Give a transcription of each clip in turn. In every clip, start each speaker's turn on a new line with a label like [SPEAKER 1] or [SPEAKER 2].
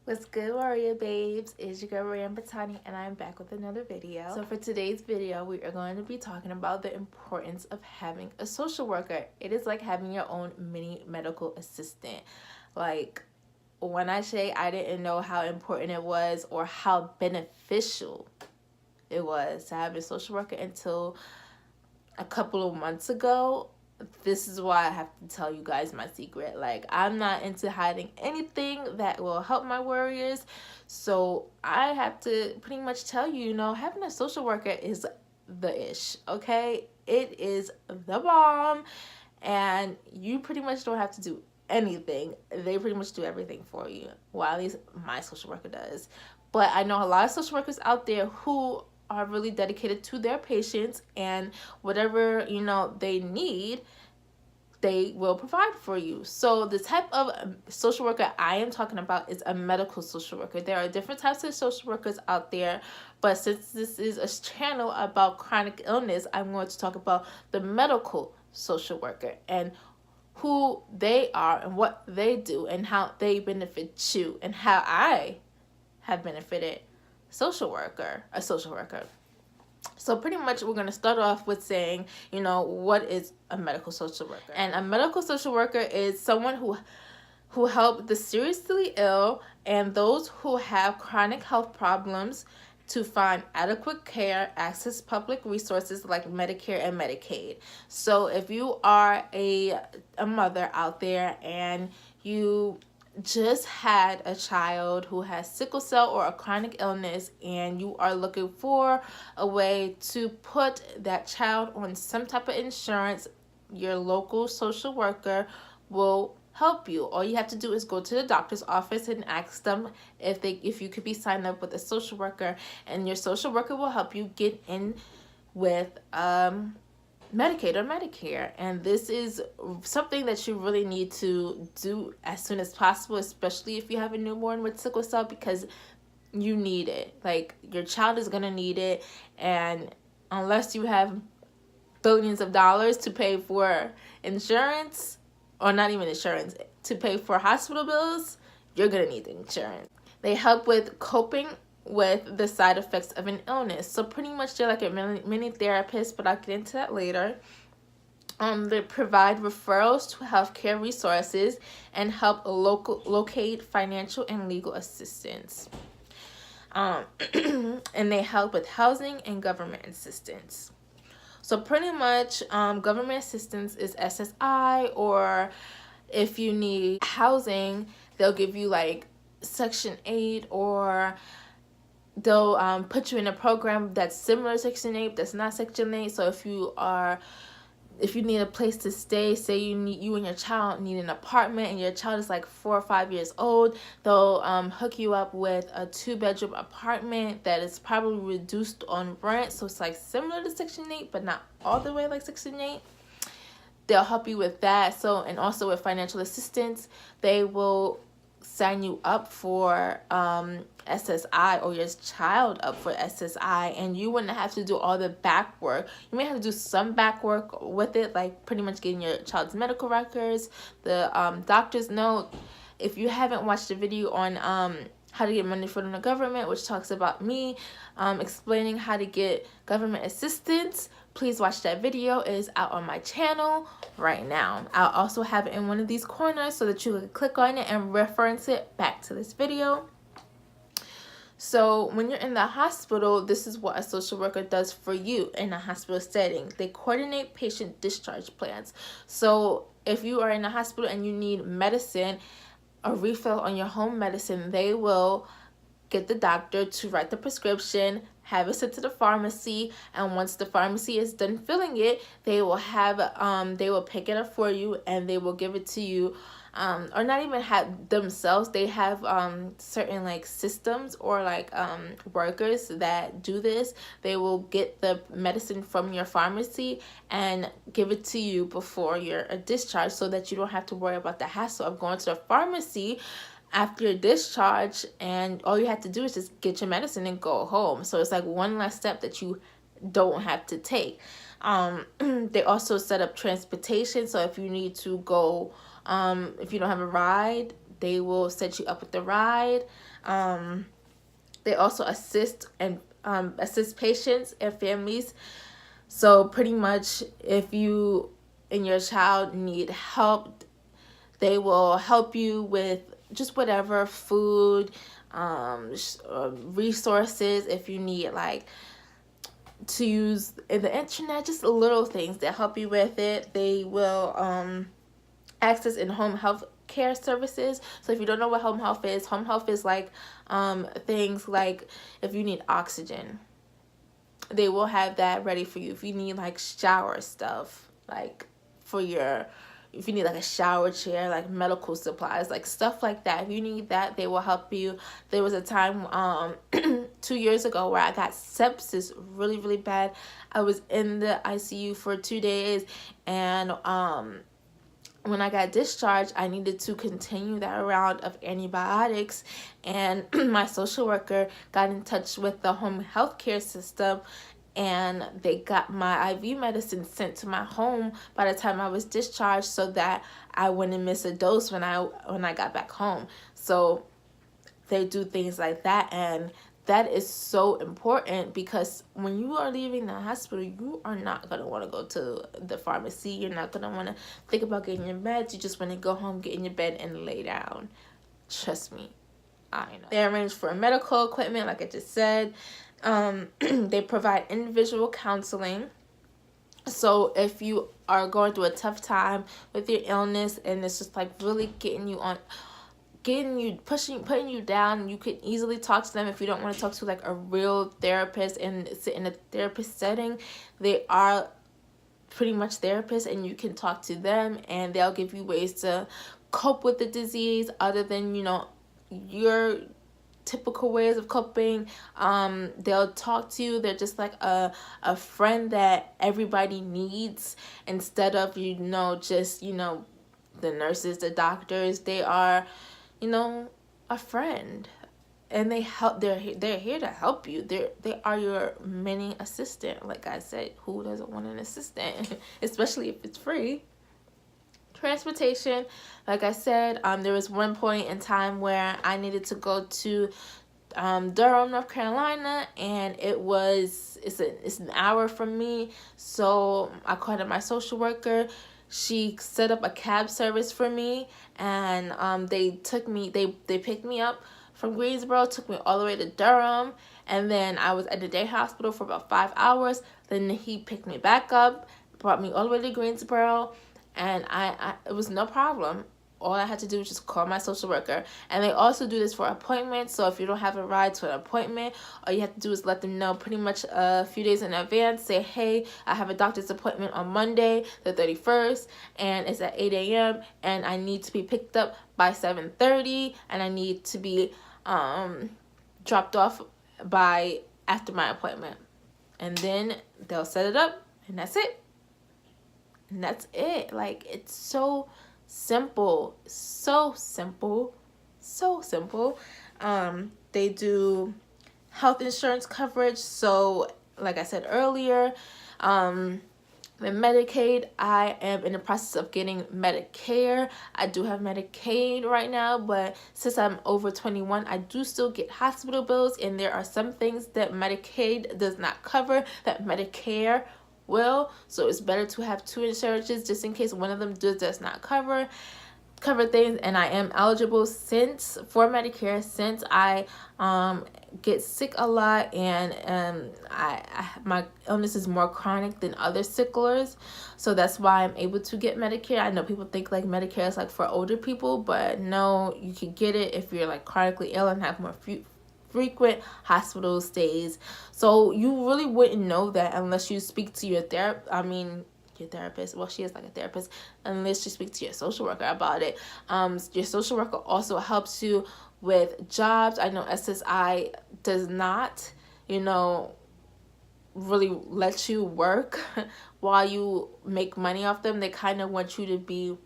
[SPEAKER 1] What's good, warrior babes? It's your girl Ryan Batani, and I'm back with another video. So for today's video, we are going to be talking about the importance of having a social worker. It is like having your own mini medical assistant. Like, when I say I didn't know how important it was or how beneficial it was to have a social worker until a couple of months ago, this is why I have to tell you guys my secret. Like, I'm not into hiding anything that will help my warriors, so I have to pretty much tell you, having a social worker is the ish, okay? It is the bomb, and you pretty much don't have to do anything. They pretty much do everything for you. Well, at least my social worker does. But I know a lot of social workers out there who are really dedicated to their patients, and whatever they need, they will provide for you. So the type of social worker I am talking about is a medical social worker. There are different types of social workers out there, but since this is a channel about chronic illness, I'm going to talk about the medical social worker and who they are and what they do and how they benefit you and how I have benefited a social worker. So pretty much we're going to start off with saying, what is a medical social worker? And a medical social worker is someone who help the seriously ill and those who have chronic health problems to find adequate care, access public resources like Medicare and Medicaid. So if you are a mother out there and you just had a child who has sickle cell or a chronic illness and you are looking for a way to put that child on some type of insurance, your local social worker will help you. All you have to do is go to the doctor's office and ask them if you could be signed up with a social worker, and your social worker will help you get in with Medicaid or Medicare. And this is something that you really need to do as soon as possible, especially if you have a newborn with sickle cell, because you need it. Like, your child is gonna need it, and unless you have billions of dollars to pay for insurance, or not even insurance, to pay for hospital bills, you're gonna need the insurance. They help with coping with the side effects of an illness. So pretty much they're like a mini therapist, but I'll get into that later. They provide referrals to healthcare resources and help locate financial and legal assistance. And they help with housing and government assistance. So pretty much government assistance is SSI, or if you need housing, they'll give you like Section 8, or they'll put you in a program that's similar to Section 8, that's not Section 8. So if you need a place to stay, say you and your child need an apartment and your child is like 4 or 5 years old, they'll hook you up with a 2-bedroom apartment that is probably reduced on rent. So it's like similar to Section 8, but not all the way like Section 8. They'll help you with that. So, and also with financial assistance, they will sign you up for SSI, or your child up for SSI, and you wouldn't have to do all the back work. You may have to do some back work with it, like pretty much getting your child's medical records, the doctor's note. If you haven't watched the video on how to get money from the government, which talks about me explaining how to get government assistance, please watch that video. It is out on my channel right now. I'll also have it in one of these corners so that you can click on it and reference it back to this video. So when you're in the hospital, this is what a social worker does for you in a hospital setting. They coordinate patient discharge plans. So if you are in a hospital and you need medicine, a refill on your home medicine, they will get the doctor to write the prescription, have it sent to the pharmacy, and once the pharmacy is done filling it, they will pick it up for you and they will give it to you. Or not even have themselves, they have certain like systems or like workers that do this. They will get the medicine from your pharmacy and give it to you before your discharge, so that you don't have to worry about the hassle of going to the pharmacy after your discharge, and all you have to do is just get your medicine and go home. So it's like one less step that you don't have to take. They also set up transportation, so if you need to go, if you don't have a ride, they will set you up with the ride. They also assist patients and families. So pretty much if you and your child need help, they will help you with just whatever, food, resources. If you need like to use the internet, just little things that help you with it. They will access in-home health care services. So if you don't know what home health is like things like if you need oxygen, they will have that ready for you. If you need like shower stuff, like if you need like a shower chair, like medical supplies, like stuff like that, if you need that, they will help you. There was a time 2 years ago where I got sepsis really, really bad. I was in the ICU for 2 days, and when I got discharged, I needed to continue that round of antibiotics, and my social worker got in touch with the home health care system, and they got my IV medicine sent to my home by the time I was discharged, so that I wouldn't miss a dose when I got back home. So they do things like that, and that is so important, because when you are leaving the hospital, you are not going to want to go to the pharmacy. You're not going to want to think about getting your meds. You just want to go home, get in your bed, and lay down. Trust me, I know. They arrange for medical equipment, like I just said. They provide individual counseling. So if you are going through a tough time with your illness, and it's just like really putting you down, you can easily talk to them. If you don't want to talk to like a real therapist and sit in a therapist setting, they are pretty much therapists, and you can talk to them, and they'll give you ways to cope with the disease other than, you know, your typical ways of coping. They'll talk to you. They're just like a friend that everybody needs, instead of, you know, just, you know, the nurses, the doctors. They are, you know, a friend, and they help. They're here to help you. They are your mini assistant. Like I said, who doesn't want an assistant? Especially if it's free. Transportation, like I said, there was one point in time where I needed to go to Durham, North Carolina, and it's an hour from me. So I called up my social worker. She set up a cab service for me, and they picked me up from Greensboro, took me all the way to Durham, and then I was at the day hospital for about 5 hours. Then he picked me back up, brought me all the way to Greensboro, and it was no problem. All I had to do was just call my social worker. And they also do this for appointments. So if you don't have a ride to an appointment, all you have to do is let them know pretty much a few days in advance. Say, hey, I have a doctor's appointment on Monday, the 31st, and it's at 8 a.m. and I need to be picked up by 7:30, and I need to be dropped off by after my appointment. And then they'll set it up, and that's it. And that's it. Like, it's so simple. So simple. So simple. They do health insurance coverage. So, like I said earlier, with Medicaid, I am in the process of getting Medicare. I do have Medicaid right now, but since I'm over 21, I do still get hospital bills, and there are some things that Medicaid does not cover that Medicare will. So it's better to have two insurances just in case one of them does not cover things. And I am eligible for Medicare since I get sick a lot, and my illness is more chronic than other sicklers, so that's why I'm able to get Medicare. I know people think like Medicare is like for older people, but no, you can get it if you're like chronically ill and have more frequent hospital stays. So you really wouldn't know that unless you speak to your therapist. Well, she is like a therapist, unless you speak to your social worker about it. Your social worker also helps you with jobs. I know SSI does not, really let you work while you make money off them. They kind of want you to be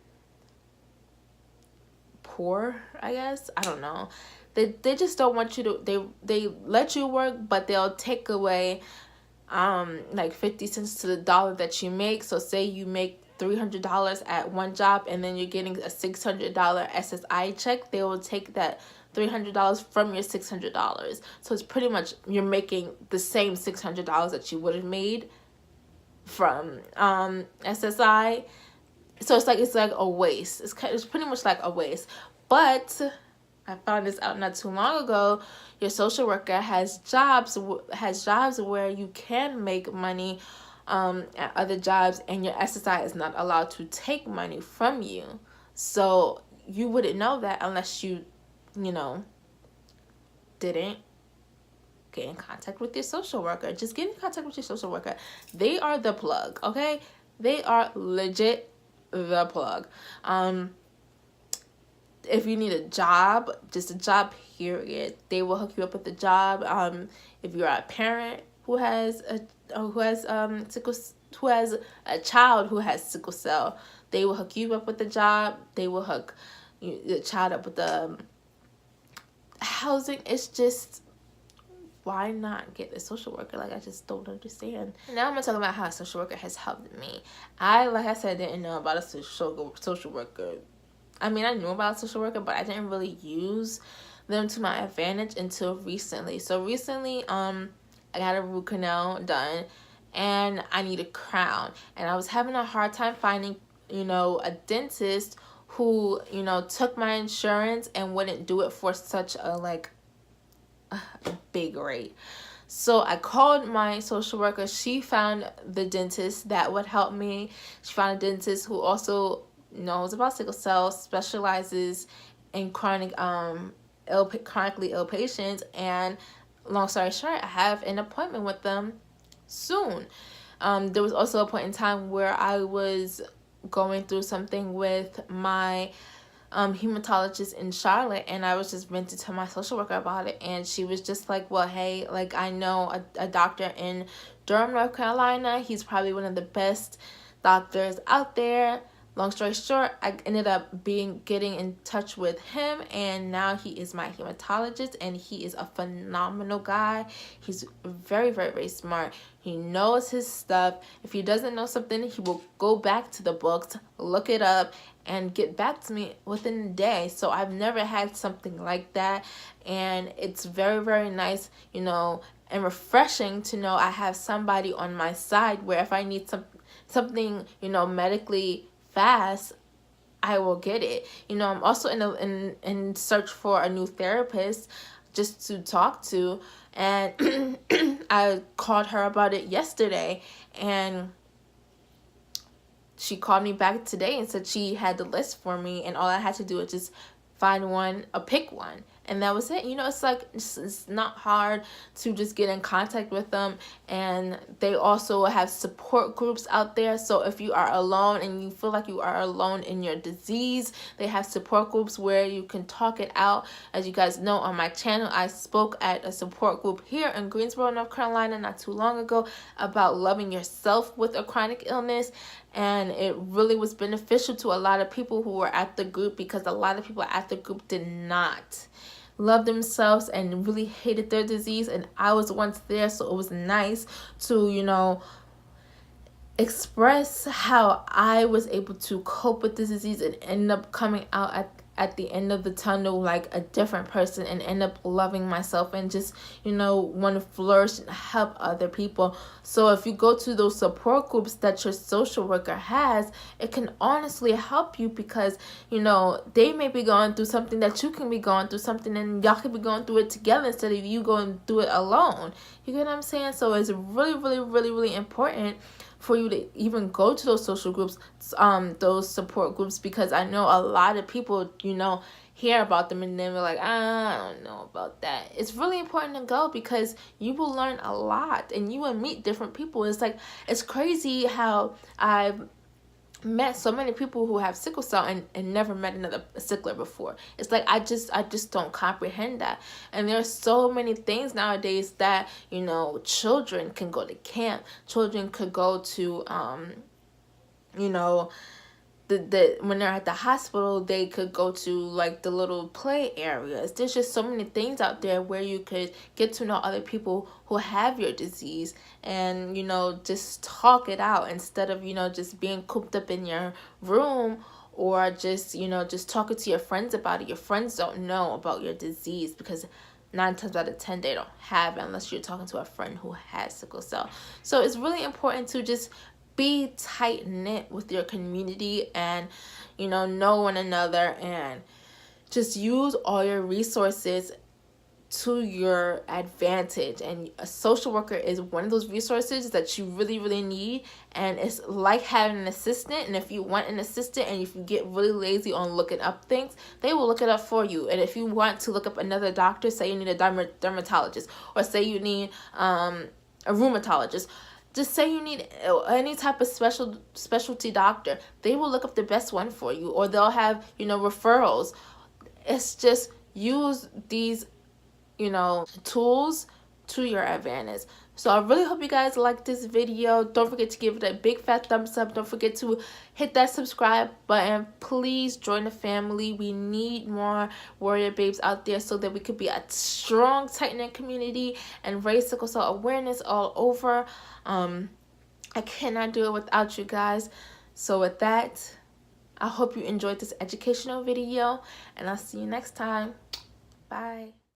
[SPEAKER 1] poor, I guess. I don't know. They just don't want you to, they let you work, but they'll take away like 50 cents to the dollar that you make. So say you make $300 at one job and then you're getting a $600 SSI check, they will take that $300 from your $600. So it's pretty much you're making the same $600 that you would have made from SSI. So it's like a waste. It's pretty much like a waste. But I found this out not too long ago. Your social worker has jobs where you can make money at other jobs, and your SSI is not allowed to take money from you. So you wouldn't know that unless you didn't get in contact with your social worker. Just get in contact with your social worker. They are the plug, okay? They are legit the plug. If you need a job, just a job period, they will hook you up with a job. If you're a parent who has a child who has sickle cell, they will hook you up with a job. They will hook the child up with the housing. It's just, why not get a social worker? Like, I just don't understand. Now I'm gonna talk about how a social worker has helped me. Like I said, didn't know about a social worker. I mean, I knew about a social worker, but I didn't really use them to my advantage until recently. So recently, I got a root canal done, and I need a crown. And I was having a hard time finding, a dentist who, took my insurance and wouldn't do it for such a big rate. So I called my social worker. She found the dentist that would help me. She found a dentist who also knows about sickle cell, specializes in chronically ill patients, and long story short, I have an appointment with them soon. There was also a point in time where I was going through something with my hematologist in Charlotte, and I was just venting to my social worker about it, and she was just like, well, hey, I know a doctor in Durham, North Carolina. He's probably one of the best doctors out there. Long story short, I ended up getting in touch with him, and now he is my hematologist, and he is a phenomenal guy. He's very, very, very smart. He knows his stuff. If he doesn't know something, he will go back to the books, look it up, and get back to me within a day. So I've never had something like that, and it's very, very nice, and refreshing to know I have somebody on my side where if I need something, medically fast, I will get it. I'm also in search for a new therapist just to talk to, and I called her about it yesterday, and she called me back today and said she had the list for me, and all I had to do was just pick one, and that was it. It's not hard to just get in contact with them, and they also have support groups out there. So if you are alone and you feel like you are alone in your disease, they have support groups where you can talk it out. As you guys know, on my channel, I spoke at a support group here in Greensboro, North Carolina, not too long ago, about loving yourself with a chronic illness. And it really was beneficial to a lot of people who were at the group, because a lot of people at the group did not love themselves and really hated their disease, and I was once there. So it was nice to express how I was able to cope with this disease and end up coming out at the end of the tunnel like a different person, and end up loving myself and just want to flourish and help other people. So if you go to those support groups that your social worker has, it can honestly help you, because they may be going through something that you can be going through something, and y'all can be going through it together instead of you going through it alone. You get what I'm saying? So it's really, really, really, really important for you to even go to those social groups, those support groups, because I know a lot of people, hear about them and then we're like, I don't know about that. It's really important to go, because you will learn a lot and you will meet different people. It's crazy how I've met so many people who have sickle cell and never met another sickler before. It's like I just don't comprehend that. And there are so many things nowadays that children can go to camp, children could go to when they're at the hospital, they could go to like the little play areas. There's just so many things out there where you could get to know other people who have your disease, and just talk it out instead of just being cooped up in your room, or just just talking to your friends about it. Your friends don't know about your disease because 9 times out of 10 they don't have it, unless you're talking to a friend who has sickle cell. So it's really important to just be tight-knit with your community, and know one another, and just use all your resources to your advantage. And a social worker is one of those resources that you really, really need. And it's like having an assistant. And if you want an assistant and if you get really lazy on looking up things, they will look it up for you. And if you want to look up another doctor, say you need a dermatologist, or say you need a rheumatologist, just say you need any type of specialty doctor, they will look up the best one for you, or they'll have referrals. It's just use these tools to your advantage. So I really hope you guys like this video. Don't forget to give it a big fat thumbs up. Don't forget to hit that subscribe button. Please join the family. We need more warrior babes out there so that we could be a strong, tight-knit community and raise sickle cell awareness all over. I cannot do it without you guys. So with that, I hope you enjoyed this educational video, and I'll see you next time. Bye.